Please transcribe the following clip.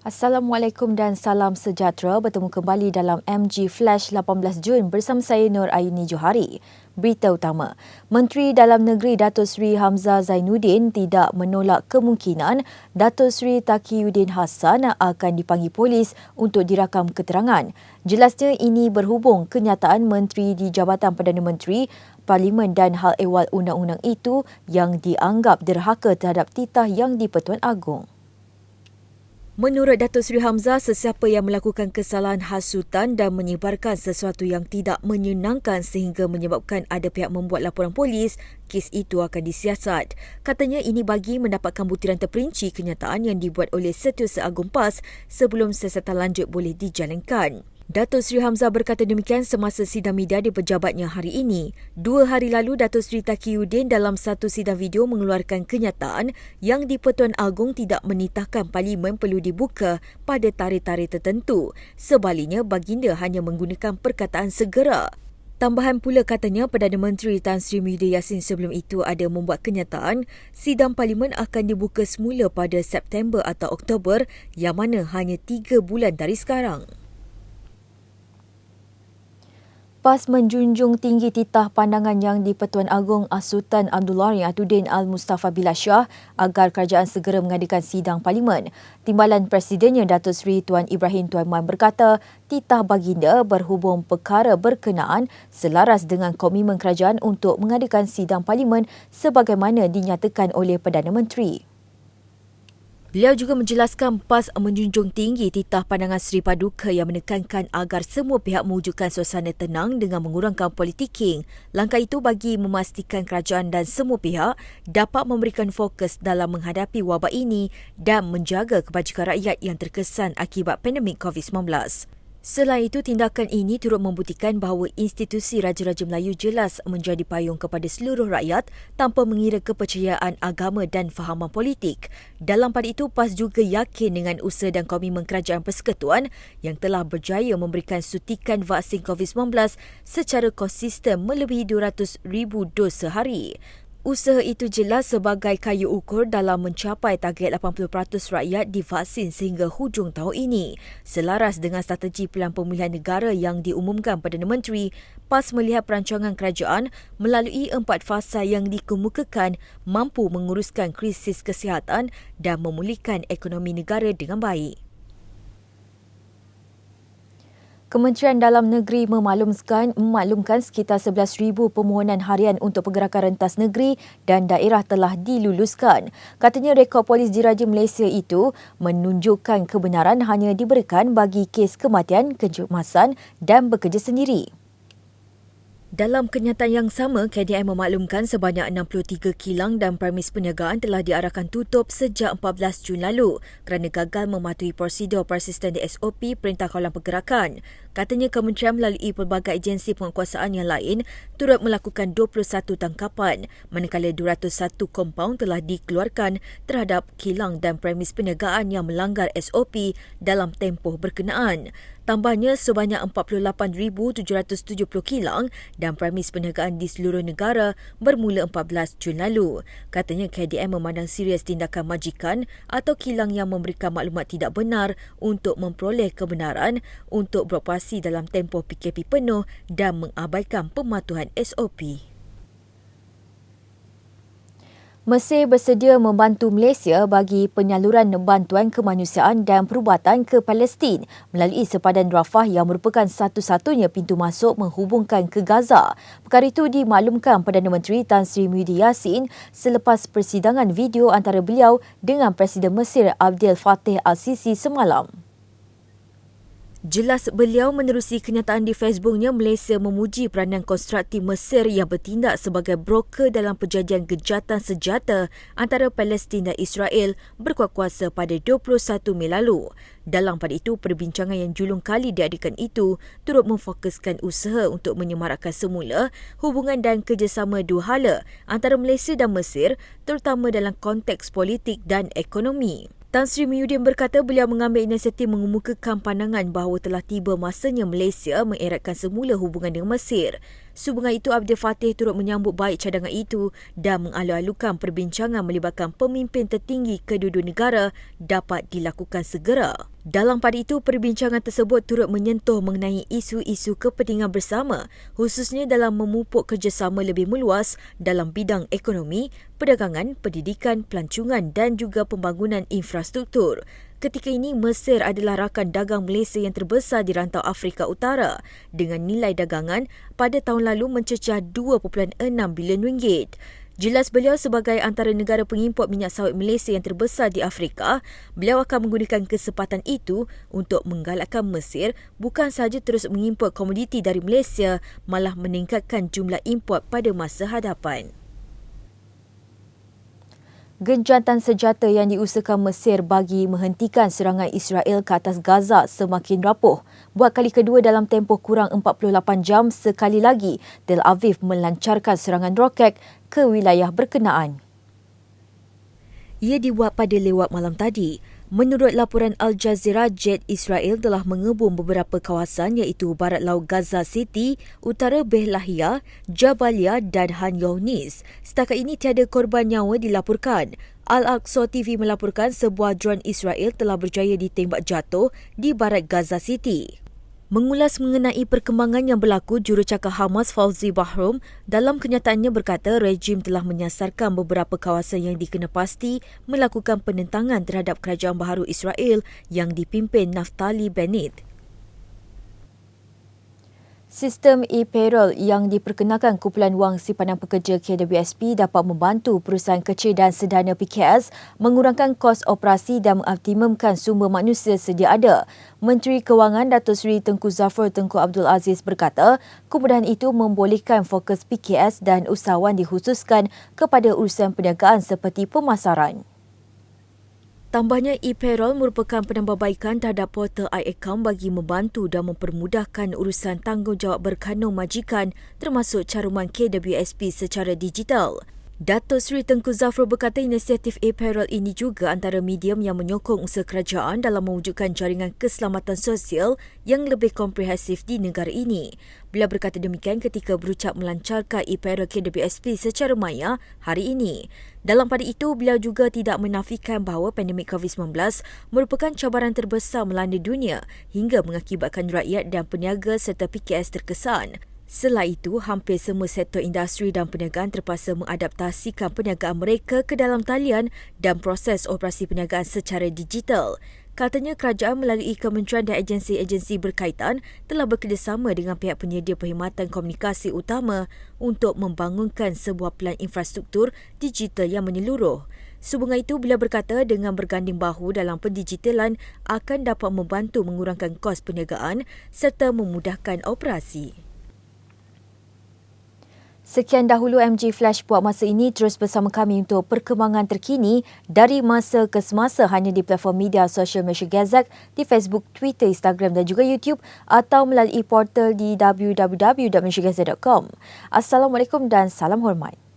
Assalamualaikum dan salam sejahtera. Bertemu kembali dalam MG Flash 18 Jun bersama saya Nur Ayuni Johari. Berita utama, Menteri Dalam Negeri Datuk Seri Hamzah Zainuddin tidak menolak kemungkinan Datuk Seri Taqiyuddin Hassan akan dipanggil polis untuk dirakam keterangan. Jelasnya ini berhubung kenyataan Menteri di Jabatan Perdana Menteri, Parlimen dan Hal Ehwal Undang-Undang itu yang dianggap derhaka terhadap titah Yang di-Pertuan Agong. Menurut Datuk Seri Hamzah, sesiapa yang melakukan kesalahan hasutan dan menyebarkan sesuatu yang tidak menyenangkan sehingga menyebabkan ada pihak membuat laporan polis, kes itu akan disiasat. Katanya ini bagi mendapatkan butiran terperinci kenyataan yang dibuat oleh Setiausaha Agong PAS sebelum siasatan lanjut boleh dijalankan. Datuk Seri Hamzah berkata demikian semasa sidang media di pejabatnya hari ini. 2 hari lalu, Datuk Seri Taqiyuddin dalam satu sidang video mengeluarkan kenyataan yang di-Pertuan Agong tidak menitahkan Parlimen perlu dibuka pada tarikh-tarikh tertentu. Sebaliknya, baginda hanya menggunakan perkataan segera. Tambahan pula katanya Perdana Menteri Tan Sri Muhyiddin Yassin sebelum itu ada membuat kenyataan sidang Parlimen akan dibuka semula pada September atau Oktober yang mana hanya 3 bulan dari sekarang. PAS menjunjung tinggi titah pandangan Yang di-Pertuan Agong Sultan Abdul Ariyaduddin Al-Mustafa Billah Shah agar kerajaan segera mengadakan sidang Parlimen. Timbalan Presidennya Datuk Seri Tuan Ibrahim Tuan Muhammad berkata, titah baginda berhubung perkara berkenaan selaras dengan komitmen kerajaan untuk mengadakan sidang Parlimen sebagaimana dinyatakan oleh Perdana Menteri. Beliau juga menjelaskan PAS menjunjung tinggi titah pandangan Seri Paduka yang menekankan agar semua pihak mewujudkan suasana tenang dengan mengurangkan politiking. Langkah itu bagi memastikan kerajaan dan semua pihak dapat memberikan fokus dalam menghadapi wabak ini dan menjaga kebajikan rakyat yang terkesan akibat pandemik COVID-19. Selain itu, tindakan ini turut membuktikan bahawa institusi Raja-Raja Melayu jelas menjadi payung kepada seluruh rakyat tanpa mengira kepercayaan agama dan fahaman politik. Dalam pada itu, PAS juga yakin dengan usaha dan komitmen Kerajaan Persekutuan yang telah berjaya memberikan suntikan vaksin COVID-19 secara konsisten melebihi 200,000 dos sehari. Usaha itu jelas sebagai kayu ukur dalam mencapai target 80% rakyat divaksin sehingga hujung tahun ini. Selaras dengan strategi Pilihan Pemulihan Negara yang diumumkan Perdana Menteri, PAS melihat perancangan kerajaan melalui 4 fasa yang dikemukakan mampu menguruskan krisis kesihatan dan memulihkan ekonomi negara dengan baik. Kementerian Dalam Negeri memaklumkan sekitar 11,000 permohonan harian untuk pergerakan rentas negeri dan daerah telah diluluskan. Katanya rekod polis diraja Malaysia itu menunjukkan kebenaran hanya diberikan bagi kes kematian, kecemasan dan bekerja sendiri. Dalam kenyataan yang sama, KDN memaklumkan sebanyak 63 kilang dan premis perniagaan telah diarahkan tutup sejak 14 Jun lalu kerana gagal mematuhi prosedur persisten di SOP Perintah Kawalan Pergerakan. Katanya kementerian melalui pelbagai agensi penguatkuasaan yang lain turut melakukan 21 tangkapan, manakala 201 kompaun telah dikeluarkan terhadap kilang dan premis perniagaan yang melanggar SOP dalam tempoh berkenaan. Tambahnya, sebanyak 48,770 kilang dan premis perniagaan di seluruh negara bermula 14 Jun lalu. Katanya KDN memandang serius tindakan majikan atau kilang yang memberikan maklumat tidak benar untuk memperoleh kebenaran untuk beroperasi dalam tempoh PKP penuh dan mengabaikan pematuhan SOP. Mesir bersedia membantu Malaysia bagi penyaluran bantuan kemanusiaan dan perubatan ke Palestin melalui sepadan Rafah yang merupakan satu-satunya pintu masuk menghubungkan ke Gaza. Perkara itu dimaklumkan Perdana Menteri Tan Sri Muhyiddin Yassin selepas persidangan video antara beliau dengan Presiden Mesir Abdel Fattah al-Sisi semalam. Jelas beliau menerusi kenyataan di Facebooknya, Malaysia memuji peranan konstruktif Mesir yang bertindak sebagai broker dalam perjanjian gejatan senjata antara Palestin dan Israel berkuat kuasa pada 21 Mei lalu. Dalam pada itu, perbincangan yang julung kali diadakan itu turut memfokuskan usaha untuk menyemarakkan semula hubungan dan kerjasama dua hala antara Malaysia dan Mesir, terutama dalam konteks politik dan ekonomi. Tan Sri Muhyiddin berkata beliau mengambil inisiatif mengemukakan pandangan bahawa telah tiba masanya Malaysia mengeratkan semula hubungan dengan Mesir. Sehubungan itu, Abdul Fattah turut menyambut baik cadangan itu dan mengalu-alukan perbincangan melibatkan pemimpin tertinggi kedua-dua negara dapat dilakukan segera. Dalam pada itu, perbincangan tersebut turut menyentuh mengenai isu-isu kepentingan bersama, khususnya dalam memupuk kerjasama lebih meluas dalam bidang ekonomi, perdagangan, pendidikan, pelancongan dan juga pembangunan infrastruktur. Ketika ini, Mesir adalah rakan dagang Malaysia yang terbesar di rantau Afrika Utara dengan nilai dagangan pada tahun lalu mencecah RM2.6 bilion. Jelas beliau sebagai antara negara pengimport minyak sawit Malaysia yang terbesar di Afrika, beliau akan menggunakan kesempatan itu untuk menggalakkan Mesir bukan sahaja terus mengimport komoditi dari Malaysia, malah meningkatkan jumlah import pada masa hadapan. Gencatan senjata yang diusahakan Mesir bagi menghentikan serangan Israel ke atas Gaza semakin rapuh. Buat kali kedua dalam tempoh kurang 48 jam, sekali lagi Tel Aviv melancarkan serangan roket ke wilayah berkenaan. Ia dibuat pada lewat malam tadi. Menurut laporan Al Jazeera, jet Israel telah mengebom beberapa kawasan iaitu Barat Laut Gaza City, Utara Behlahia, Jabalia dan Han Younis. Setakat ini tiada korban nyawa dilaporkan. Al-Aqsa TV melaporkan sebuah drone Israel telah berjaya ditembak jatuh di Barat Gaza City. Mengulas mengenai perkembangan yang berlaku, jurucakap Hamas Fauzi Bahroum dalam kenyataannya berkata rejim telah menyasarkan beberapa kawasan yang dikena pasti melakukan penentangan terhadap kerajaan baharu Israel yang dipimpin Naftali Bennett. Sistem e-payroll yang diperkenalkan kumpulan wang simpanan pekerja KWSP dapat membantu perusahaan kecil dan sederhana PKS mengurangkan kos operasi dan mengoptimumkan sumber manusia sedia ada. Menteri Kewangan Datuk Seri Tengku Zafrul Tengku Abdul Aziz berkata, kemudahan itu membolehkan fokus PKS dan usahawan dikhususkan kepada urusan perniagaan seperti pemasaran. Tambahnya, e-payroll merupakan penambahbaikan terhadap portal iAccount bagi membantu dan mempermudahkan urusan tanggungjawab berkanun majikan termasuk caruman KWSP secara digital. Datuk Seri Tengku Zafrul berkata inisiatif e-payroll ini juga antara medium yang menyokong usaha kerajaan dalam mewujudkan jaringan keselamatan sosial yang lebih komprehensif di negara ini. Beliau berkata demikian ketika berucap melancarkan e-payroll KWSP secara maya hari ini. Dalam pada itu, beliau juga tidak menafikan bahawa pandemik COVID-19 merupakan cabaran terbesar melanda dunia hingga mengakibatkan rakyat dan peniaga serta PKS terkesan. Selain itu, hampir semua sektor industri dan perniagaan terpaksa mengadaptasikan perniagaan mereka ke dalam talian dan proses operasi perniagaan secara digital. Katanya kerajaan melalui kementerian dan agensi-agensi berkaitan telah bekerjasama dengan pihak penyedia perkhidmatan komunikasi utama untuk membangunkan sebuah pelan infrastruktur digital yang menyeluruh. Sehubungan itu, beliau berkata dengan berganding bahu dalam pendigitalan akan dapat membantu mengurangkan kos perniagaan serta memudahkan operasi. Sekian dahulu MG Flash buat masa ini. Terus bersama kami untuk perkembangan terkini dari masa ke semasa hanya di platform media sosial Malaysia Gazette, di Facebook, Twitter, Instagram dan juga YouTube atau melalui portal di www.malaysiagazette.com. Assalamualaikum dan salam hormat.